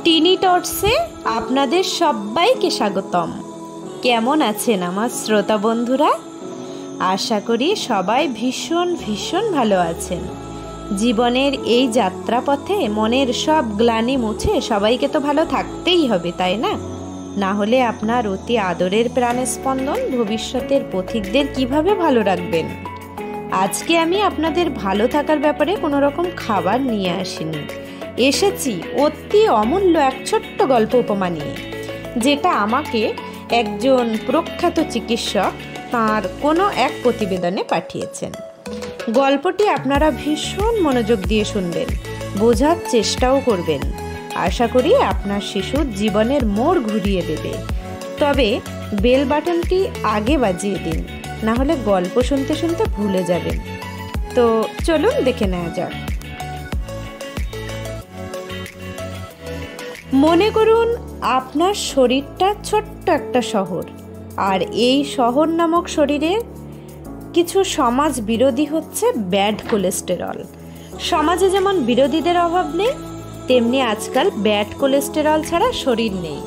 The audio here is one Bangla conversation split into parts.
টিনি টটসে আপনাদের সবাইকে স্বাগতম। কেমন আছেন আমার শ্রোতা বন্ধুরা? আশা করি সবাই ভীষণ ভীষণ ভালো আছেন। জীবনের এই যাত্রাপথে মনের সব গ্লানি মুছে সবাইকে তো ভালো থাকতেই হবে, তাই না? না হলে আপনার অতি আদরের প্রাণের স্পন্দন ভবিষ্যতের পথিকদের কিভাবে ভালো রাখবেন? আজকে আমি আপনাদের ভালো থাকার ব্যাপারে কোনো রকম খাবার নিয়ে আসিনি, এসেছি অতি অমূল্য এক ছোট্ট গল্প উপমা নিয়ে, যেটা আমাকে একজন প্রখ্যাত চিকিৎসক তাঁর কোনো এক প্রতিবেদনে পাঠিয়েছেন। গল্পটি আপনারা ভীষণ মনোযোগ দিয়ে শুনবেন, বোঝার চেষ্টাও করবেন। আশা করি আপনার শিশুর জীবনের মোড় ঘুরিয়ে দেবে। তবে বেল বাটনটি আগে বাজিয়ে দিন, না হলে গল্প শুনতে শুনতে ভুলে যাবেন। তো চলুন দেখে নেওয়া যাক। মনে করুন আপনার শরীরটা ছোট্ট একটা শহর, আর এই শহর নামক শরীরে কিছু সমাজ বিরোধী হচ্ছে ব্যাড কোলেস্টেরল। সমাজে যেমন বিরোধীদের অভাব নেই, তেমনি আজকাল ব্যাড কোলেস্টেরল ছাড়া শরীর নেই।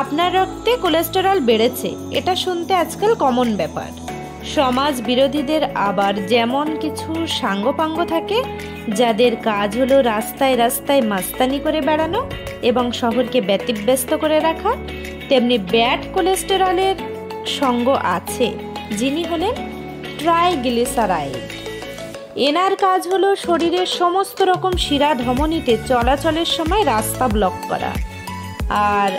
আপনার রক্তে কোলেস্টেরল বেড়েছে, এটা শুনতে আজকাল কমন ব্যাপার। সমাজ বিরোধীদের আবার যেমন কিছু সাঙ্গপাঙ্গ থাকে, যাদের কাজ হলো রাস্তায় রাস্তায় মাস্তানি করে বেড়ানো এবং শহরকে ব্যতিব্যস্ত করে রাখা, তেমনি ব্যাড কোলেস্টেরলের সঙ্গ আছে যিনি হলেন ট্রাইগ্লিসারাইড। এনার কাজ হলো শরীরের সমস্ত রকম শিরা ধমনীতে চলাচলের সময় রাস্তা ব্লক করা। আর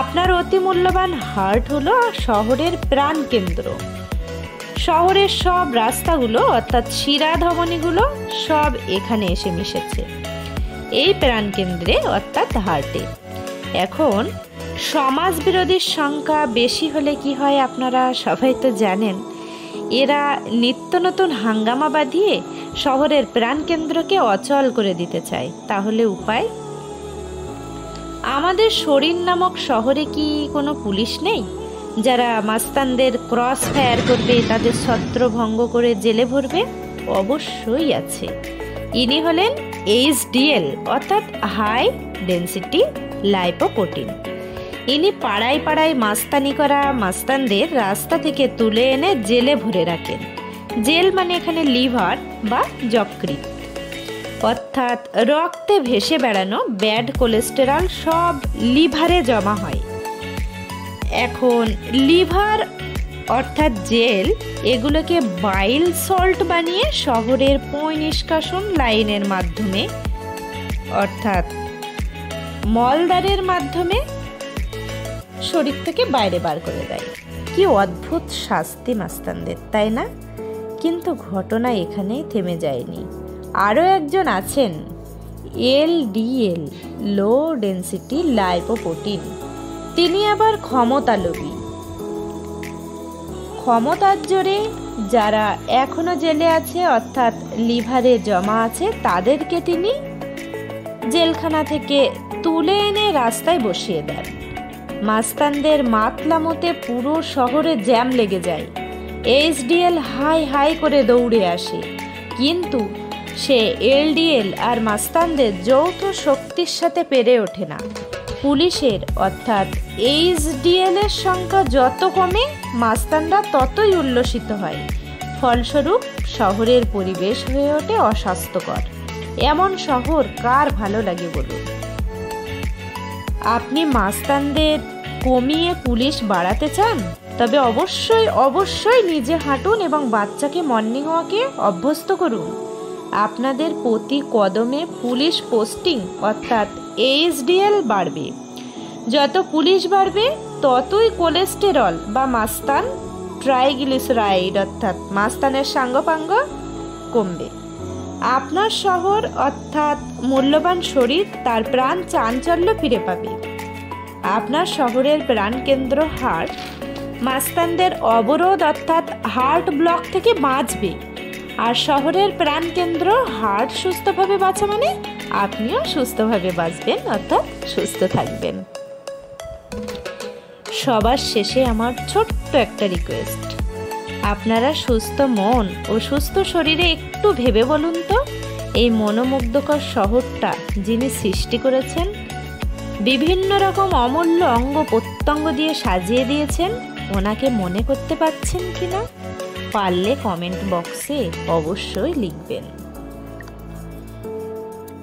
আপনার অতি মূল্যবান হার্ট হলো শহরের প্রাণ কেন্দ্র। শহরের সব রাস্তাগুলো অর্থাৎ শিরা ধমনীগুলো সব এখানে এসে মিশেছে, এই প্রাণকেন্দ্রে অর্থাৎ হার্টে। এখন সমাজ বিরোধীর সংখ্যা বেশি হলে কি হয় আপনারা সবাই তো জানেন। এরা নিত্য নতুন হাঙ্গামা বাঁধিয়ে শহরের প্রাণকেন্দ্রকে অচল করে দিতে চায়। তাহলে উপায়? আমাদের শরীর নামক শহরে কি কোনো পুলিশ নেই যারা মাস্তানদের ক্রস ফায়ার করবে, তাদের ছত্রভঙ্গ করে জেলে ভরবে? অবশ্যই আছে। ইনি হলেন HDL অর্থাৎ হাই ডেন্সিটি লাইপোপ্রোটিন। ইনি পাড়ায় পাড়ায় মাস্তানি করা মাস্তানদের রাস্তা থেকে তুলে এনে জেলে ভরে রাখেন। জেল মানে এখানে লিভার বা যকৃৎ, অর্থাৎ রক্তে ভেসে বেড়ানো ব্যাড কোলেস্টেরল সব লিভারে জমা হয়। এখন লিভার অর্থাৎ জেল এগুলোকে বাইল সল্ট বানিয়ে শহরের পয় নিষ্কাশন লাইনের মাধ্যমে অর্থাৎ মলদ্বারের মাধ্যমে শরীর থেকে বাইরে বার করে দেয়। কি অদ্ভুত শাস্তি মাস্তানদের, তাই না? কিন্তু ঘটনা এখানেই থেমে যায়নি। আরও একজন আছেন LDL লো ডেন্সিটি লাইপোপ্রোটিন। তিনি আবার ক্ষমতালোভী। ক্ষমতার জোরে যারা এখনো জেলে আছে অর্থাৎ লিভারে জমা আছে, তাদেরকে তিনি জেলখানা থেকে তুলে এনে রাস্তায় বসিয়ে দেন। মাস্তানদের মাতলামতে পুরো শহরে জ্যাম লেগে যায়। HDL হাই হাই করে দৌড়ে আসে, কিন্তু সে LDL আর মাস্তানদের যৌথ শক্তির সাথে পেরে ওঠে না। পুলিশের অর্থাৎ HDL এর সংখ্যা যত কমে মাস্তানরা ততই উল্লসিত হয়। ফলস্বরূপ শহরের পরিবেশ হয়ে ওঠে অস্বাস্থ্যকর। এমন শহর কার ভালো লাগে বলুন? আপনি মাস্তানদের কমিয়ে পুলিশ বাড়াতে চান? তবে অবশ্যই অবশ্যই নিজে হাঁটুন এবং বাচ্চাকে মর্নিং ওয়াকে অভ্যস্ত করুন। আপনাদের প্রতি কদমে পুলিশ পোস্টিং অর্থাৎ HDL বাড়বে। যত পুলিশ বাড়বে ততই কোলেস্টেরল বা মাস্তান ট্রাইগ্লিসারাইড অর্থাৎ মাস্তানের সাঙ্গপাঙ্গ কমবে। আপনার শহর অর্থাৎ মূল্যবান শরীর তার প্রাণ চাঞ্চল্য ফিরে পাবে। আপনার শহরের প্রাণকেন্দ্র হার্ট মাস্তানদের অবরোধ অর্থাৎ হার্ট ব্লক থেকে বাঁচবে। আর শহরের প্রাণকেন্দ্র হার্ট সুস্থভাবে বাঁচা মানে আপনিও সুস্থভাবে বাঁচবেন অর্থাৎ সুস্থ থাকবেন। সবার শেষে আমার ছোট্ট একটা রিকোয়েস্ট, আপনারা সুস্থ মন ও সুস্থ শরীরে একটু ভেবে বলুন তো, এই মনোমুগ্ধকর শহরটা যিনি সৃষ্টি করেছেন বিভিন্ন রকম অমূল্য অঙ্গ প্রত্যঙ্গ দিয়ে সাজিয়ে দিয়েছেন। ওনাকে মনে করতে পারছেন কিনা পারলে কমেন্ট বক্সে অবশ্যই লিখবেন।